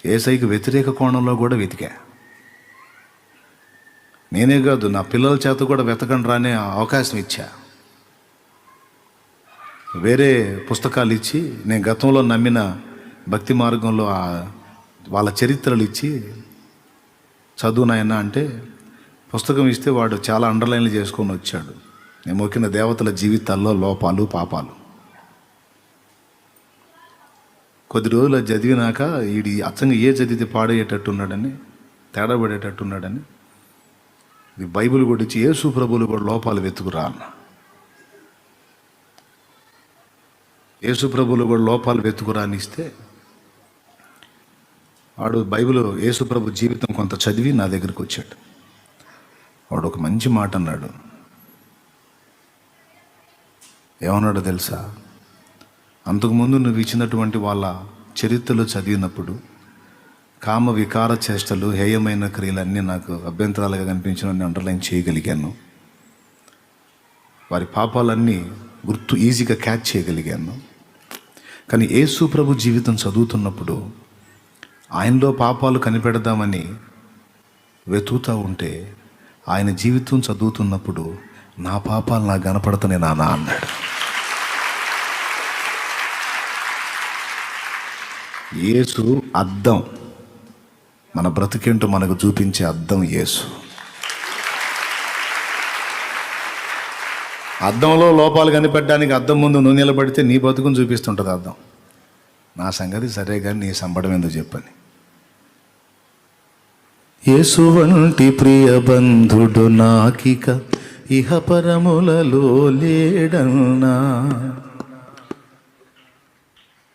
యేసయ్యకి వ్యతిరేక కోణంలో కూడా వెతికా. నేనే కాదు, నా పిల్లల చేత కూడా వెతకండి రానే అవకాశం ఇచ్చా. వేరే పుస్తకాలు ఇచ్చి, నేను గతంలో నమ్మిన భక్తి మార్గంలో వాళ్ళ చరిత్రలు ఇచ్చి చదువు నాయన అంటే పుస్తకం ఇస్తే వాడు చాలా అండర్లైన్లు చేసుకొని వచ్చాడు. నేను మొక్కిన దేవతల జీవితాల్లో లోపాలు పాపాలు. కొద్ది రోజులు చదివినాక వీడి అచ్చంగా చదివితే పాడయ్యేటట్టున్నాడని, తేడా పడేటట్టున్నాడని ఇది బైబిల్ కూడా ఇచ్చి యేసు ప్రభువులు కూడా లోపాలు వెతుకురా అన్న. యేసు ప్రభువులు కూడా లోపాలు వెతుకురా అని ఇస్తే వాడు బైబిల్ యేసు ప్రభు జీవితం కొంత చదివి నా దగ్గరికి వచ్చాడు. వాడు ఒక మంచి మాట అన్నాడు. ఏమన్నాడో తెలుసా? అంతకుముందు నువ్వు ఇచ్చినటువంటి వాళ్ళ చరిత్రలు చదివినప్పుడు కామ వికార చేష్టలు, హేయమైన క్రియలన్నీ నాకు అభ్యంతరాలుగా కనిపించిన అండర్లైన్ చేయగలిగాను. వారి పాపాలన్నీ ఈజీగా క్యాచ్ చేయగలిగాను. కానీ యేసు ప్రభు జీవితం చదువుతున్నప్పుడు ఆయనలో పాపాలు కనిపెడదామని వెతుకుతూ ఉంటే, ఆయన జీవితం చదువుతున్నప్పుడు నా పాపాలు నాకు కనపడతానే నాన్న అన్నాడు. యేసు అద్దం, మన బ్రతికేంటో మనకు చూపించే అద్దం యేసు. అద్దంలో లోపాలు కనిపెట్టడానికి అద్దం ముందు నువ్వు నిలబడితే నీ బతుకుని చూపిస్తుంటుంది అద్దం. నా సంగతి సరే కానీ నీ సంబడం ఎందుకు చెప్పని. యేసు వంటి ప్రియ బంధుడు నాకిక ఇహపరములలో లేడన్నా,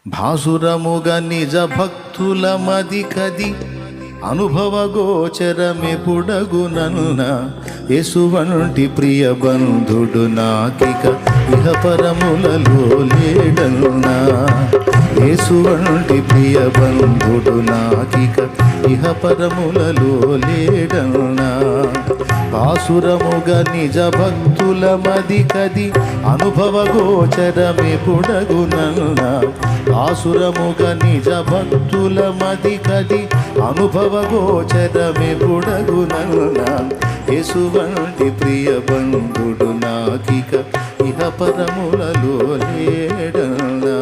భాసురముగా నిజ భక్తుల మది కది అనుభవ గోచరమెపుడగునన్న. యేసు వంటి ప్రియ బంధుడు నాకిక ఇహపరములలో లేడన్నా, యేసు వంటి ప్రియ బంధుడు నాకిక ఇహపరములలో లేడన్నా, భాసురముగా నిజ భక్తుల మది కది అనుభవ గోచరమెపుడగునన్న, భాసురముగా నిజ భక్తుల మది కది అనుభవ గోచరమెపుడగునన్న. యేసు వంటి ప్రియ బంధుడు నాకిక ఇహపరములలో లేడన్నా.